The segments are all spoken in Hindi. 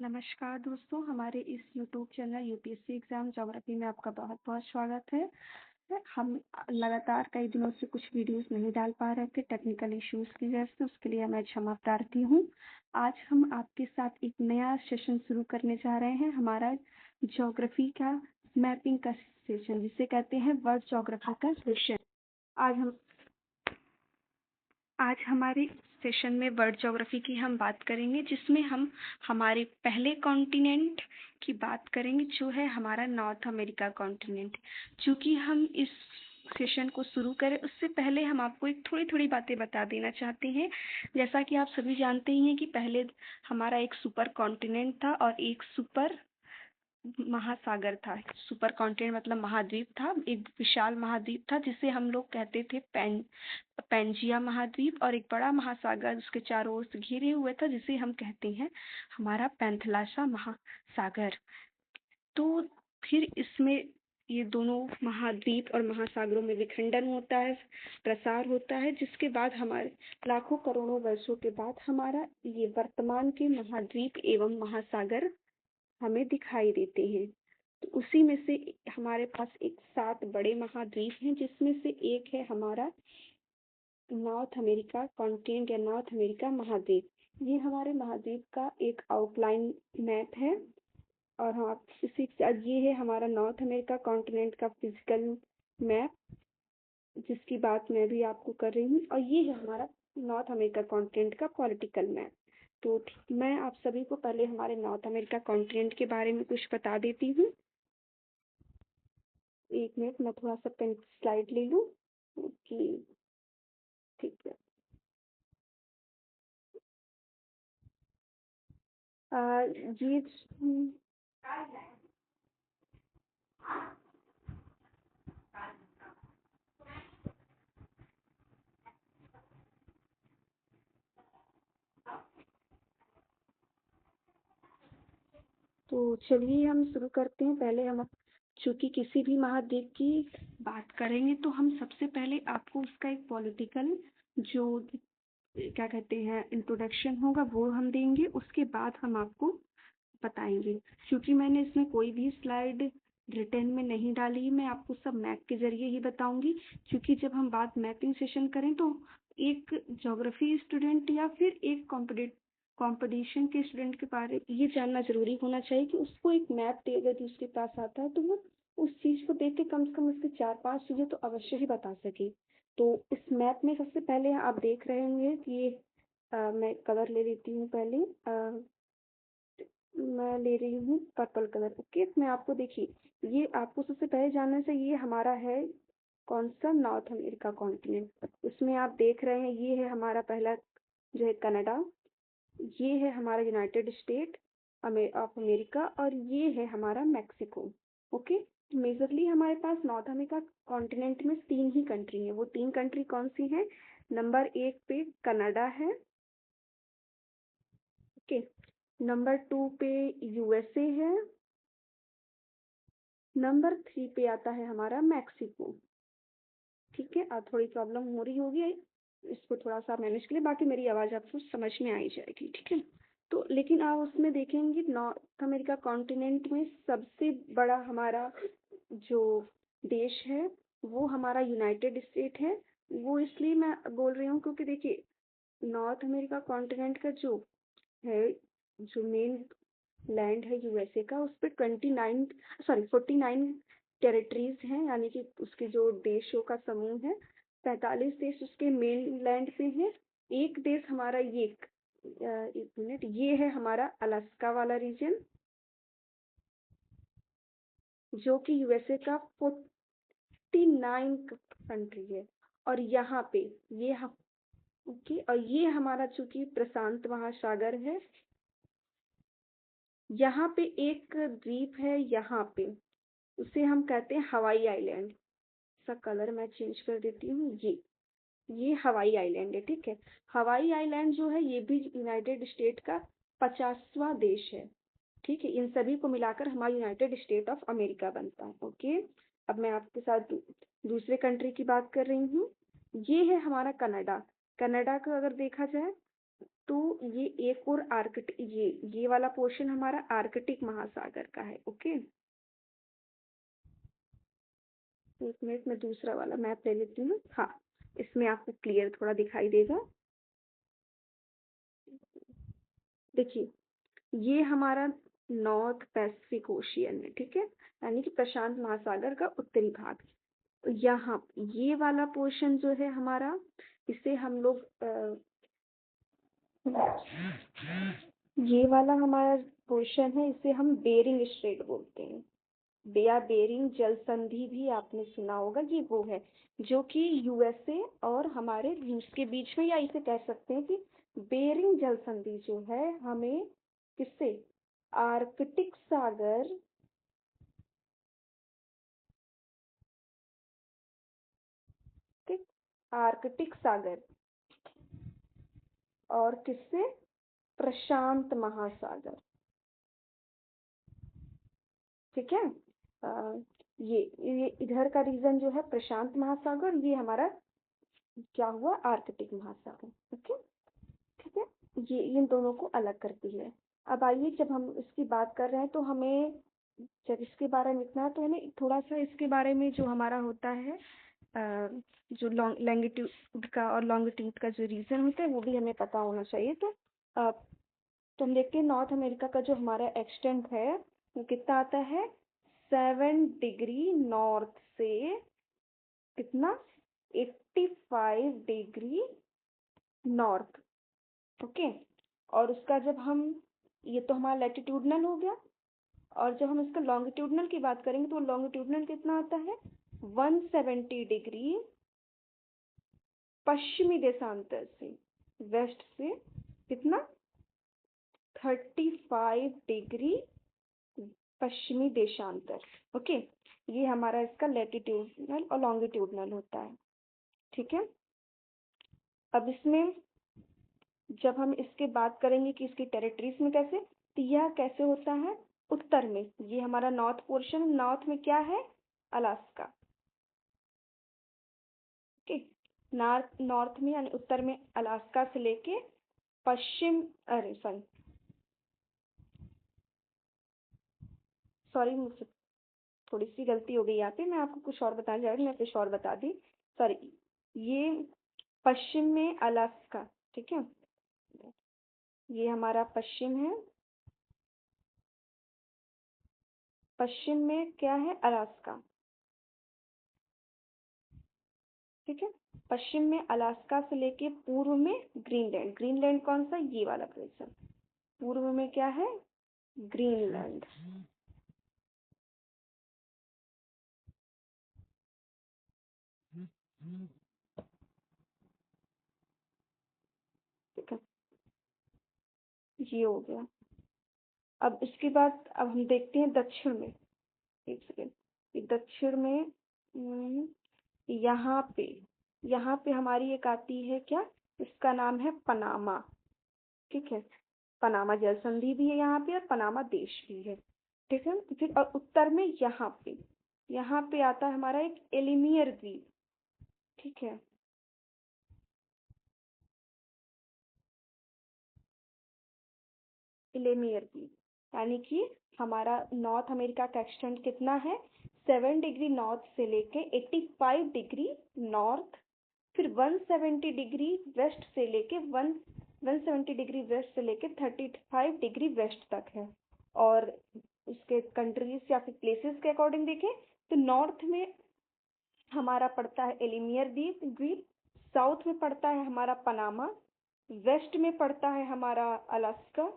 नमस्कार दोस्तों, हमारे इस YouTube channel UPSC exam geography में आपका बहुत-बहुत स्वागत है। हम लगातार कई दिनों से कुछ वीडियोस नहीं डाल पा रहे थे टेक्निकल इश्यूज़ की वजह से, उसके लिए मैं क्षमा प्रार्थी हूँ। आज हम आपके साथ एक नया सेशन शुरू करने जा रहे हैं, हमारा ज्योग्राफी का मैपिंग का सेशन, जिसे कहते हैं वर्ल्ड ज्योग्राफी का सेशन। आज हमारे सेशन में वर्ल्ड ज्योग्राफी की हम बात करेंगे, जिसमें हम हमारे पहले कॉन्टिनेंट की बात करेंगे, जो है हमारा नॉर्थ अमेरिका कॉन्टिनेंट। चूँकि हम इस सेशन को शुरू करें उससे पहले हम आपको एक थोड़ी बातें बता देना चाहते हैं। जैसा कि आप सभी जानते ही हैं कि पहले हमारा एक सुपर कॉन्टिनेंट था और एक सुपर महासागर था। सुपर कॉन्टिनेंट मतलब महाद्वीप था, एक विशाल महाद्वीप था जिसे हम लोग कहते थे पैंजिया महाद्वीप, और एक बड़ा महासागर उसके चारों ओर से घिरे हुए था जिसे हम कहते हैं हमारा पैंथलासा महासागर। तो फिर इसमें ये दोनों महाद्वीप और महासागरों में विखंडन होता है, प्रसार होता है, जिसके बाद हमारे लाखों करोड़ों वर्षों के बाद हमारा ये वर्तमान के महाद्वीप एवं महासागर हमें दिखाई देते हैं। तो उसी में से हमारे पास एक 7 बड़े महाद्वीप हैं, जिसमें से एक है हमारा नॉर्थ अमेरिका कॉन्टिनेंट या नॉर्थ अमेरिका महाद्वीप। ये हमारे महाद्वीप का एक आउटलाइन मैप है, और हाँ, इसी ये है हमारा नॉर्थ अमेरिका कॉन्टिनेंट का फिजिकल मैप, जिसकी बात मैं भी आपको कर रही हूँ, और ये है हमारा नॉर्थ अमेरिका कॉन्टिनेंट का पॉलिटिकल मैप। तो मैं आप सभी को पहले हमारे नॉर्थ अमेरिका कॉन्टिनेंट के बारे में कुछ बता देती हूँ। एक मिनट, मैं थोड़ा सा पेन स्लाइड ले लूँ कि ठीक है। जी। तो चलिए हम शुरू करते हैं। पहले हम चूँकि किसी भी महाद्वीप की बात करेंगे तो हम सबसे पहले आपको उसका एक पॉलिटिकल जो क्या कहते हैं इंट्रोडक्शन होगा वो हम देंगे, उसके बाद हम आपको बताएंगे। क्योंकि मैंने इसमें कोई भी स्लाइड रिटर्न में नहीं डाली, मैं आपको सब मैप के ज़रिए ही बताऊंगी। क्योंकि जब हम बात मैपिंग सेशन करें तो एक ज्योग्राफी स्टूडेंट या फिर एक कंपटीशन के स्टूडेंट के बारे ये जानना ज़रूरी होना चाहिए कि उसको एक मैप अगर उसके पास आता है तो वो उस चीज़ को देख के कम से कम उसकी 4-5 चीज़ें तो अवश्य ही बता सके। तो इस मैप में सबसे पहले आप देख रहे होंगे कि ये मैं कलर ले लेती हूँ पहले। मैं ले रही हूँ पर्पल कलर। ओके, मैं आपको देखिए, ये आपको सबसे पहले जानना चाहिए ये हमारा है कौन सा नॉर्थ अमेरिका कॉन्टिनेंट। उसमें आप देख रहे हैं ये है हमारा पहला जो है कनाडा, ये है हमारा यूनाइटेड स्टेट ऑफ अमेरिका, और ये है हमारा मैक्सिको। ओके, मेजरली हमारे पास नॉर्थ अमेरिका कॉन्टिनेंट में 3 ही कंट्री हैं। वो 3 कंट्री कौन सी हैं? नंबर 1 पे कनाडा है। ओके, नंबर 2 पे यूएसए है। नंबर 3 पे आता है हमारा मैक्सिको। ठीक है, अब थोड़ी प्रॉब्लम हो रही होगी, इसको थोड़ा सा मैनेज के लिए, बाकी मेरी आवाज़ आपको समझ में आ ही जाएगी। ठीक है, तो लेकिन आप उसमें देखेंगे नॉर्थ अमेरिका कॉन्टिनेंट में सबसे बड़ा हमारा जो देश है वो हमारा यूनाइटेड स्टेट है। वो इसलिए मैं बोल रही हूँ क्योंकि देखिए, नॉर्थ अमेरिका कॉन्टिनेंट का जो है, जो मेन लैंड है यूएसए का, उस पर 49 टेरिटरीज हैं, यानी कि उसके जो देशों का समूह है। 45 देश उसके मेन लैंड पे हैं। एक देश हमारा ये एक मिनट, ये है हमारा अलास्का वाला रीजन, जो कि यूएसए का 49 कंट्री है। और यहाँ पे ये ओके, और ये हमारा चूंकि प्रशांत महासागर है, यहाँ पे एक द्वीप है, यहाँ पे उसे हम कहते हैं हवाई आइलैंड। इसका कलर मैं चेंज कर देती हूँ। ये हवाई आइलैंड है। ठीक है, हवाई आइलैंड जो है ये भी यूनाइटेड स्टेट का 50वां देश है। ठीक है, इन सभी को मिलाकर हमारा यूनाइटेड स्टेट ऑफ अमेरिका बनता है। ओके, अब मैं आपके साथ दूसरे कंट्री की बात कर रही हूँ। ये है हमारा कनाडा। कनाडा का अगर देखा जाए तो ये एक और आर्कटिक, ये वाला पोर्शन हमारा आर्कटिक महासागर का है। ओके, एक मिनट में दूसरा वाला मैप ले लेती हूँ। हाँ, इसमें आपको क्लियर थोड़ा दिखाई देगा। देखिए, ये हमारा नॉर्थ पैसिफिक ओशियन है, ठीक है, यानी कि प्रशांत महासागर का उत्तरी भाग। यहाँ ये वाला पोर्शन जो है हमारा, इसे हम लोग ये वाला हमारा पोर्शन है, इसे हम बेरिंग स्ट्रेट बोलते हैं। बेरिंग जल संधि भी आपने सुना होगा, ये वो है जो कि यूएसए और हमारे रूस के बीच में, या इसे कह सकते हैं कि बेरिंग जल संधि जो है हमें किससे, आर्कटिक सागर, ठीक, आर्कटिक सागर और किससे, प्रशांत महासागर, ठीक है। अ, ये इधर का रीजन जो है प्रशांत महासागर, ये हमारा क्या हुआ, आर्कटिक महासागर। ओके, ठीक है, ये इन दोनों को अलग करती है। अब आइए, जब हम इसकी बात कर रहे हैं तो हमें, जब इसके बारे में इतना है तो हमें थोड़ा सा इसके बारे में जो हमारा होता है जो लॉन्गिट्यूड का और लॉन्गिट्यूड का जो रीजन होता है वो भी हमें पता होना चाहिए। तो हम देखते हैं नॉर्थ अमेरिका का जो हमारा एक्सटेंट है वो कितना आता है, 7 डिग्री नॉर्थ से कितना, 85 डिग्री नॉर्थ। ओके, और उसका जब हम, ये तो हमारा लैटिट्यूडनल हो गया, और जब हम इसका लॉन्गिट्यूडनल की बात करेंगे तो लॉन्गिट्यूडनल कितना आता है, 170 डिग्री पश्चिमी देशांतर से, वेस्ट से कितना, 35 डिग्री पश्चिमी देशांतर। ओके, ये हमारा इसका लैटिट्यूडनल और लॉन्गिट्यूडनल होता है, ठीक है। अब इसमें जब हम इसके बात करेंगे कि इसकी टेरिटरीज में कैसे, तो यह कैसे होता है, उत्तर में ये हमारा नॉर्थ पोर्शन, नॉर्थ में क्या है, अलास्का। ओके, नॉर्थ नॉर्थ में यानी उत्तर में अलास्का से लेके पश्चिम, अरे सॉरी मुझसे थोड़ी सी गलती हो गई यहाँ पे, मैं आपको कुछ और बताने जा रही हूँ, मैं कुछ और बता दी, सॉरी। ये पश्चिम में अलास्का, ठीक है, ये हमारा पश्चिम है, पश्चिम में क्या है, अलास्का, ठीक है। पश्चिम में अलास्का से लेके पूर्व में ग्रीनलैंड, ग्रीनलैंड कौन सा, ये वाला प्लेस, पूर्व में क्या है, ग्रीनलैंड, ठीक है, ये हो गया। अब इसके बाद अब हम देखते हैं दक्षिण में, एक सेकेंड, ये दक्षिण में यहाँ पे, यहाँ पे हमारी एक आती है क्या, इसका नाम है पनामा, ठीक है, पनामा जल संधि भी है यहाँ पे और पनामा देश भी है, ठीक है। फिर और उत्तर में यहाँ पे आता है हमारा एक एलिमियर द्वीप, ठीक है, एलिमियर द्वीप, यानी कि हमारा नॉर्थ अमेरिका का एक्सटेंट कितना है, 7 डिग्री नॉर्थ से लेके 85 डिग्री नॉर्थ, फिर 170 डिग्री वेस्ट से लेके 170 डिग्री वेस्ट से लेके 35 डिग्री वेस्ट तक है। और उसके कंट्रीज या फिर प्लेसेस के अकॉर्डिंग देखें तो नॉर्थ में हमारा पड़ता है एलिमियर द्वीप द्वीप, साउथ में पड़ता है हमारा पनामा, वेस्ट में पड़ता है हमारा अलास्का,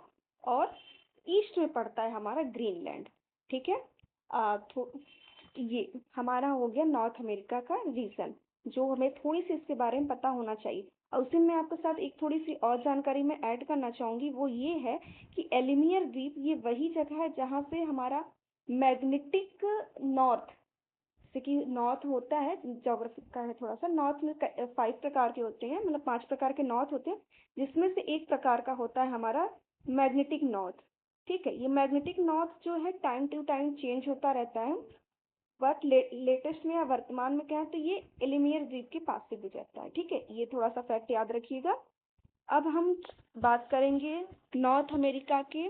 और ईस्ट में पड़ता है हमारा ग्रीनलैंड, ठीक है। तो ये हमारा हो गया नॉर्थ अमेरिका का रीजन, जो हमें थोड़ी सी इसके बारे में पता होना चाहिए। और उसी में आपके साथ एक थोड़ी सी और जानकारी मैं ऐड करना चाहूँगी, वो ये है कि एलिमियर द्वीप ये वही जगह है जहाँ से हमारा मैग्नेटिक नॉर्थ, जैसे कि नॉर्थ होता है, ज्योग्राफी का है थोड़ा सा, नॉर्थ में 5 प्रकार के होते हैं, मतलब 5 प्रकार के नॉर्थ होते हैं, जिसमें से एक प्रकार का होता है हमारा मैग्नेटिक नॉर्थ, ठीक है। ये मैग्नेटिक नॉर्थ जो है टाइम टू टाइम चेंज होता रहता है, बट लेटेस्ट में या वर्तमान में क्या है, तो ये एलिमियर द्वीप के पास से गुजरता है, ठीक है, ये थोड़ा सा फैक्ट याद रखिएगा। अब हम बात करेंगे नॉर्थ अमेरिका के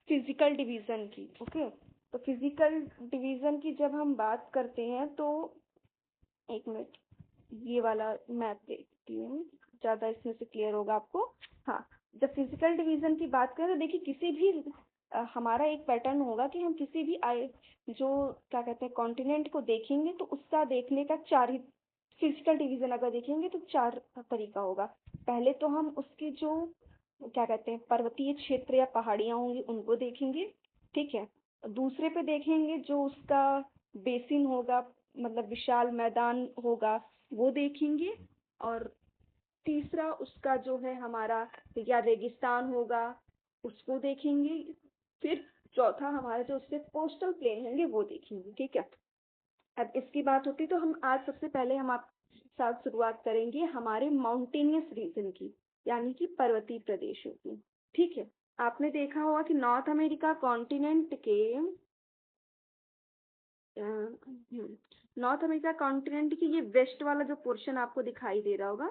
फिजिकल डिवीज़न की। ओके, तो फिजिकल डिवीज़न की जब हम बात करते हैं तो एक मिनट, ये वाला मैप देखती हूँ, ज़्यादा इसमें से क्लियर होगा आपको। हाँ, जब फिजिकल डिवीज़न की बात करें तो देखिए किसी भी हमारा एक पैटर्न होगा कि हम किसी भी जो क्या कहते हैं कॉन्टिनेंट को देखेंगे तो उसका देखने का चार ही फिजिकल डिवीज़न अगर देखेंगे तो चार तरीका होगा। पहले तो हम उसके जो क्या कहते हैं पर्वतीय क्षेत्र या पहाड़ियाँ होंगी उनको देखेंगे, ठीक है। दूसरे पे देखेंगे जो उसका बेसिन होगा, मतलब विशाल मैदान होगा, वो देखेंगे। और तीसरा उसका जो है हमारा या रेगिस्तान होगा, उसको देखेंगे। फिर चौथा हमारा जो उससे कोस्टल प्लेन होंगे वो देखेंगे, ठीक है। अब इसकी बात होती तो हम आज सबसे पहले हम आप साथ शुरुआत करेंगे हमारे माउंटेनियस रीजन की, यानी कि पर्वतीय प्रदेशों की, ठीक है। आपने देखा होगा कि नॉर्थ अमेरिका कॉन्टिनेंट के नॉर्थ अमेरिका कॉन्टिनेंट की ये वेस्ट वाला जो पोर्शन आपको दिखाई दे रहा होगा,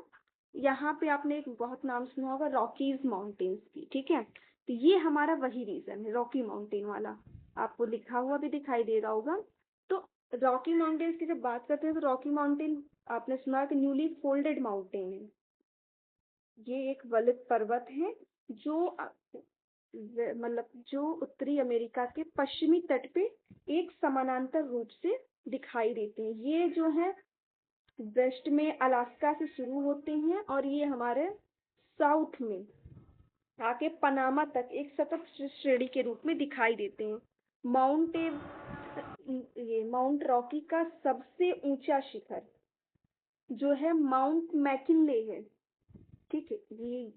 यहाँ पे आपने एक बहुत नाम सुना होगा रॉकीज माउंटेन्स की, ठीक है। तो ये हमारा वही रीजन है, रॉकी माउंटेन वाला, आपको लिखा हुआ भी दिखाई दे रहा होगा। तो रॉकी माउंटेन्स की जब बात करते हैं तो रॉकी माउंटेन आपने सुना कि न्यूली फोल्डेड माउंटेन है। ये एक वलित पर्वत है जो मतलब जो उत्तरी अमेरिका के पश्चिमी तट पे एक समानांतर रूप से दिखाई देते हैं। ये जो है वेस्ट में अलास्का से शुरू होते हैं और ये हमारे साउथ में आके पनामा तक एक सतत श्रेणी के रूप में दिखाई देते हैं। ये माउंट रॉकी का सबसे ऊंचा शिखर जो है माउंट मैकिनले है, ठीक है। ये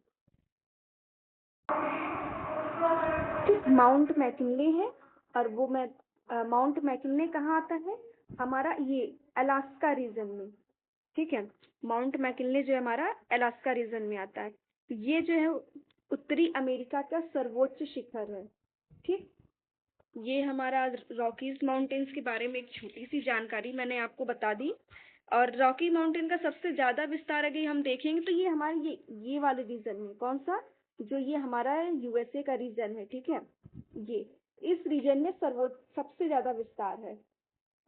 माउंट मैकिनले है और वो माउंट मैकिनले कहाँ आता है, हमारा ये अलास्का रीजन में, ठीक है। माउंट मैकिनले जो है हमारा अलास्का रीजन में आता है। तो ये जो है उत्तरी अमेरिका का सर्वोच्च शिखर है, ठीक। ये हमारा रॉकीज माउंटेन्स के बारे में एक छोटी सी जानकारी मैंने आपको बता दी। और रॉकी माउंटेन का सबसे ज्यादा विस्तार अगर हम देखेंगे तो ये हमारे ये वाले रीजन में, कौन सा, जो ये हमारा यूएसए का रीजन है, ठीक है। ये इस रीजन में सबसे ज्यादा विस्तार है।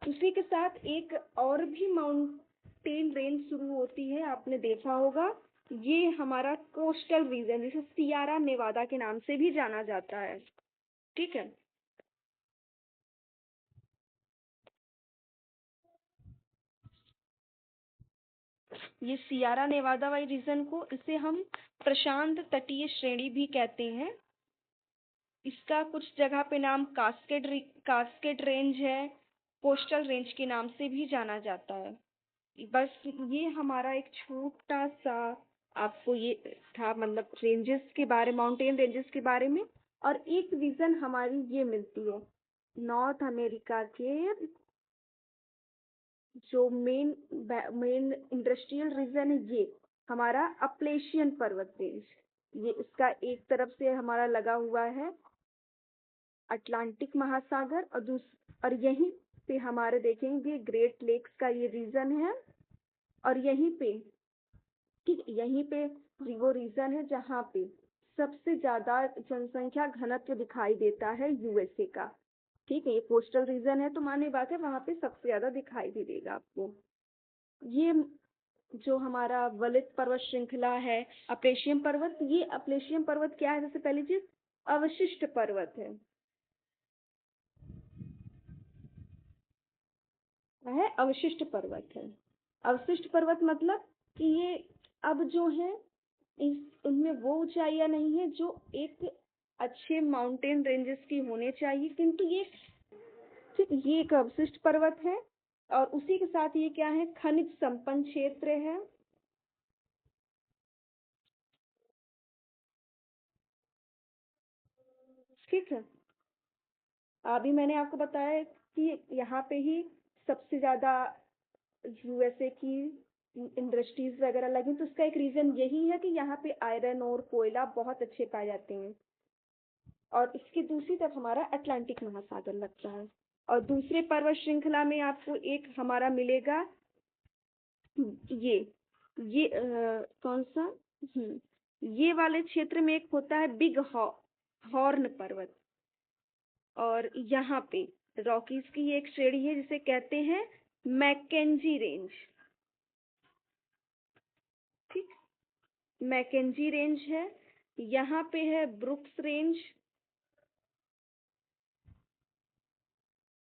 उसी के साथ एक और भी माउंटेन रेंज शुरू होती है, आपने देखा होगा, ये हमारा कोस्टल रीजन जिसे सियारा नेवादा के नाम से भी जाना जाता है, ठीक है। ये सियारा नेवादा वाली रीजन को, इसे हम प्रशांत तटीय श्रेणी भी कहते हैं। इसका कुछ जगह पे नाम कास्केड रेंज है, कोस्टल रेंज के नाम से भी जाना जाता है। बस ये हमारा एक छोटा सा आपको ये था, मतलब रेंजेस के बारे, माउंटेन रेंजेस के बारे में। और एक रीजन हमारी ये मिलती है नॉर्थ अमेरिका के जो मेन इंडस्ट्रियल रीजन है, ये हमारा अपलेशियन पर्वत रेंज। ये इसका एक तरफ से हमारा लगा हुआ है अटलांटिक महासागर और यहीं पे हमारे देखेंगे ग्रेट लेक्स का ये रीजन है। और यहीं पे, ठीक, यहीं पे वो रीजन है जहाँ पे सबसे ज्यादा जनसंख्या घनत्व दिखाई देता है यूएसए का, ठीक है। ये कोस्टल रीजन है तो माने बात है वहां पे सबसे ज्यादा दिखाई भी देगा आपको। ये जो हमारा वलित पर्वत श्रृंखला है अपलेशियन पर्वत, ये अपलेशियन पर्वत क्या है, सबसे पहली चीज अवशिष्ट पर्वत है अवशिष्ट पर्वत है। अवशिष्ट पर्वत मतलब कि ये अब जो है इनमें वो ऊंचाइयां नहीं है जो एक अच्छे माउंटेन रेंजेस की होने चाहिए, किंतु ये, ठीक, ये एक अवशिष्ट पर्वत है। और उसी के साथ ये क्या है, खनिज संपन्न क्षेत्र है, ठीक है। अभी मैंने आपको बताया कि यहाँ पे ही सबसे ज्यादा यूएसए की इंडस्ट्रीज वगैरह लगी, तो उसका एक रीजन यही है कि यहाँ पे आयरन और कोयला बहुत अच्छे पाए जाते हैं। और इसकी दूसरी तरफ हमारा अटलांटिक महासागर लगता है। और दूसरे पर्वत श्रृंखला में आपको एक हमारा मिलेगा ये कौन सा, ये वाले क्षेत्र में एक होता है बिग हॉर्न पर्वत, और यहाँ पे रॉकीज की एक श्रेणी है जिसे कहते हैं मैकेंजी रेंज। ठीक, मैकेंजी रेंज है। यहाँ पे है ब्रुक्स रेंज,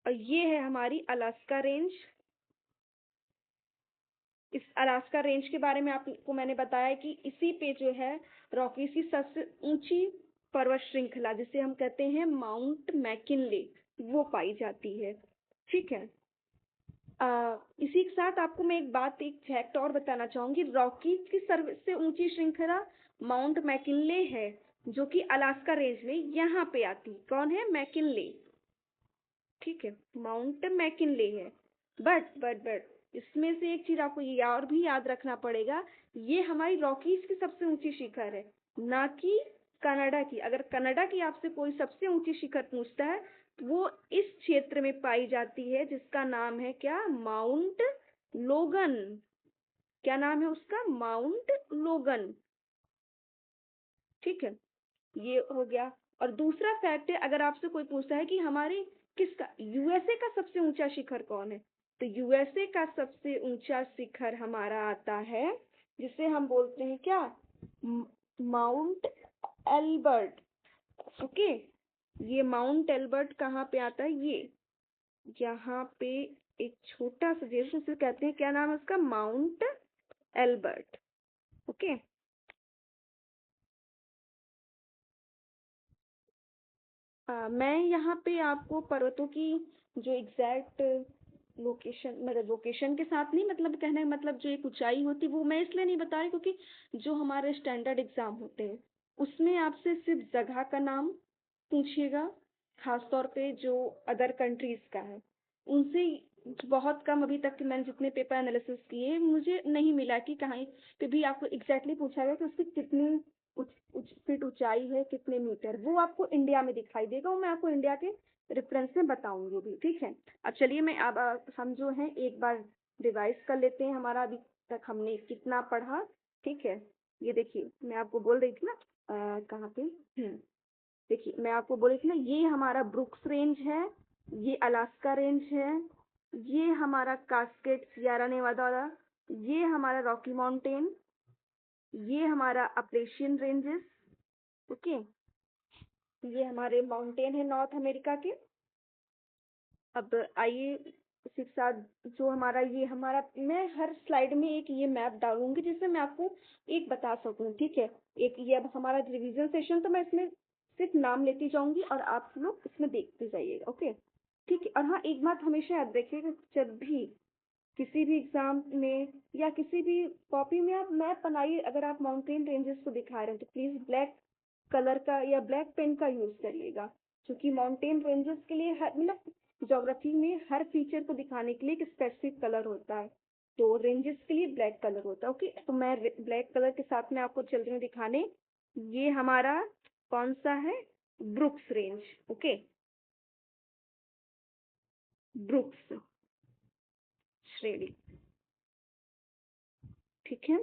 और ये है हमारी अलास्का रेंज। इस अलास्का रेंज के बारे में आपको मैंने बताया कि इसी पे जो है रॉकीज की सबसे ऊंची पर्वत श्रृंखला जिसे हम कहते हैं माउंट मैकिनले, वो पाई जाती है। ठीक है। इसी के साथ आपको मैं एक फैक्ट और बताना चाहूंगी। रॉकीज की सबसे ऊंची श्रृंखला माउंट मैकिनले है, जो कि अलास्का रेंज में यहाँ पे आती। कौन है? मैकिनले। ठीक है, माउंट मैकिनले है। बट इसमें से एक चीज आपको ये और भी याद रखना पड़ेगा, ये हमारी रॉकीज की सबसे ऊंची शिखर है, ना कि कनाडा की। अगर कनाडा की आपसे कोई सबसे ऊंची शिखर पूछता है तो वो इस क्षेत्र में पाई जाती है, जिसका नाम है क्या? माउंट लोगन। क्या नाम है उसका? माउंट लोगन। ठीक है, ये हो गया। और दूसरा फैक्ट है, अगर आपसे कोई पूछता है कि हमारे किसका यूएसए का सबसे ऊंचा शिखर कौन है, तो यूएसए का सबसे ऊंचा शिखर हमारा आता है, जिसे हम बोलते हैं क्या? Mount Elbert. ओके, ये माउंट एल्बर्ट कहाँ पे आता है? ये यहाँ पे एक छोटा सा जैसे उसे कहते हैं, क्या नाम है उसका? Mount Elbert. ओके। मैं यहाँ पे आपको पर्वतों की जो एग्जैक्ट लोकेशन, मतलब लोकेशन के साथ नहीं, मतलब कहने का मतलब जो एक ऊंचाई होती वो मैं इसलिए नहीं बता रही क्योंकि जो हमारे स्टैंडर्ड एग्जाम होते हैं उसमें आपसे सिर्फ जगह का नाम पूछिएगा, खासतौर पे जो अदर कंट्रीज का है उनसे। बहुत कम अभी तक मैंने जितने पेपर एनालिसिस किए मुझे नहीं मिला कि कहीं पे भी आपको एग्जैक्टली पूछा गया कि उसकी कितनी फीट ऊंचाई है, कितने मीटर। वो आपको इंडिया में दिखाई देगा, और मैं आपको इंडिया के रेफरेंस में बताऊंगी भी। ठीक है। अब चलिए मैं अब हम जो है एक बार रिवाइज कर लेते हैं हमारा अभी तक हमने कितना पढ़ा। ठीक है, ये देखिए मैं आपको बोल रही थी ना, कहाँ पे, देखिए मैं आपको बोल रही थी ना, ये हमारा ब्रुक्स रेंज है, ये अलास्का रेंज है, ये हमारा कास्केड सियरा नेवादा वाला, ये हमारा रॉकी माउंटेन, ये हमारा अपरेशियन रेंजेस। ओके, ये हमारे माउंटेन है नॉर्थ अमेरिका के। अब आइए उसी के साथ जो हमारा ये हमारा, मैं हर स्लाइड में एक ये मैप डालूंगी जिससे मैं आपको एक बता सकूं। ठीक है, एक ये अब हमारा रिवीजन सेशन, तो मैं इसमें सिर्फ नाम लेती जाऊंगी और आप लोग इसमें देखते जाइएगा। ओके, ठीक है। और हाँ, एक बात हमेशा याद रखिएगा, जब भी किसी भी एग्जाम में या किसी भी कॉपी में आप मैप बनाइए, अगर आप माउंटेन रेंजेस को दिखा रहे हैं तो प्लीज ब्लैक कलर का या ब्लैक पेन का यूज करिएगा, क्योंकि माउंटेन रेंजेस के लिए हर मतलब ज्योग्राफी में हर फीचर को दिखाने के लिए एक स्पेसिफिक कलर होता है, तो रेंजेस के लिए ब्लैक कलर होता है। ओके, तो मैं ब्लैक कलर के साथ में आपको चल रही हूँ दिखाने। ये हमारा कौन सा है? Brooks range. ओके, ब्रुक्स श्रेणी। ठीक है,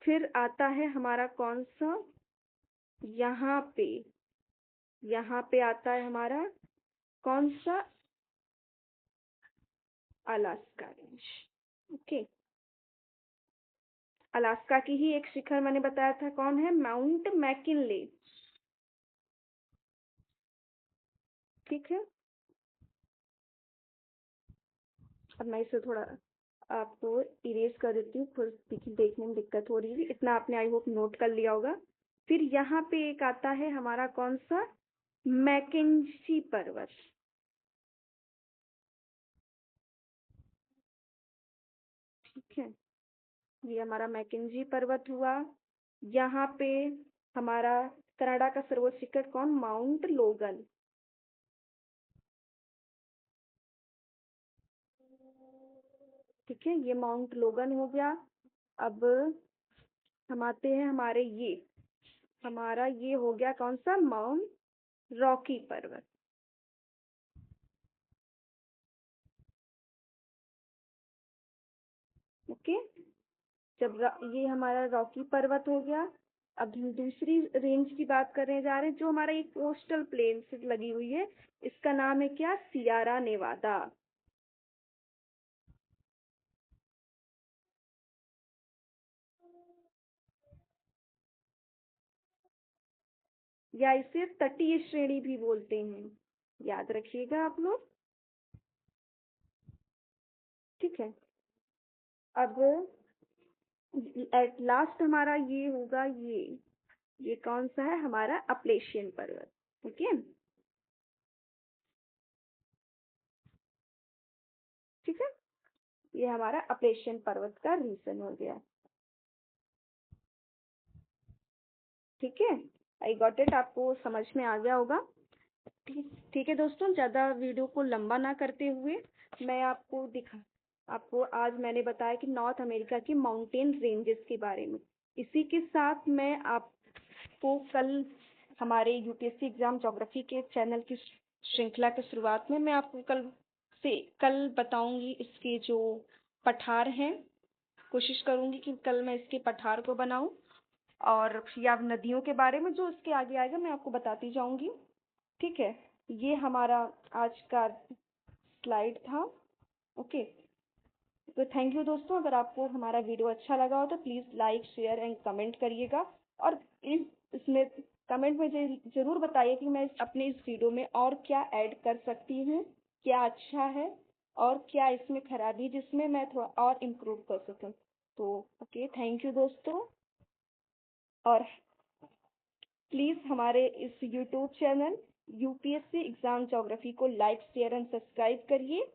फिर आता है हमारा कौन सा? यहाँ पे, यहाँ पे आता है हमारा कौन सा? Alaska range. ओके, अलास्का की ही एक शिखर मैंने बताया था, कौन है? Mount McKinley. ठीक है, अब मैं इसे थोड़ा आपको इरेज कर देती हूँ, फिर देखने में दिक्कत हो रही है। इतना आपने आई होप नोट कर लिया होगा। फिर यहाँ पे एक आता है हमारा कौन सा? मैकेंजी पर्वत। ठीक है, ये हमारा मैकेंजी पर्वत हुआ। यहाँ पे हमारा कनाडा का सर्वोच्च शिखर कौन? माउंट लोगन। ठीक है, ये माउंट लोगन हो गया। अब हम आते हैं हमारा ये हो गया कौन सा? माउंट रॉकी पर्वत। ओके, ये हमारा रॉकी पर्वत हो गया। अब हम दूसरी रेंज की बात करने जा रहे हैं जो हमारा एक कोस्टल प्लेन से लगी हुई है। इसका नाम है क्या? सियारा नेवादा। या इसे तटीय श्रेणी भी बोलते हैं, याद रखिएगा आप लोग। ठीक है। अब एट लास्ट हमारा ये होगा, ये कौन सा है? हमारा अपलेशियन पर्वत। ओके। ठीक है, ये हमारा अपलेशियन पर्वत का रीजन हो गया। ठीक है, आई गॉट इट, आपको समझ में आ गया होगा। ठीक ठीक है दोस्तों, ज़्यादा वीडियो को लंबा ना करते हुए मैं आपको आज मैंने बताया कि नॉर्थ अमेरिका की माउंटेन रेंजेस के बारे में। इसी के साथ मैं आपको कल हमारे यूपीएससी एग्जाम ज्योग्राफी के चैनल की श्रृंखला की शुरुआत में मैं आपको कल बताऊंगी इसके जो पठार हैं। कोशिश करूंगी कि कल मैं इसके पठार को बनाऊं, और या नदियों के बारे में जो इसके आगे आएगा मैं आपको बताती जाऊंगी। ठीक है, ये हमारा आज का स्लाइड था। ओके, तो थैंक यू दोस्तों, अगर आपको हमारा वीडियो अच्छा लगा हो तो please like share and comment करिएगा। और इसमें कमेंट में ज़रूर बताइए कि मैं अपने इस वीडियो में और क्या ऐड कर सकती हूँ, क्या अच्छा है और क्या इसमें खराबी जिसमें मैं थोड़ा और इम्प्रूव कर सकूँ। तो ओके, थैंक यू दोस्तों। और प्लीज़ हमारे इस YouTube channel UPSC exam geography को लाइक शेयर एंड सब्सक्राइब करिए।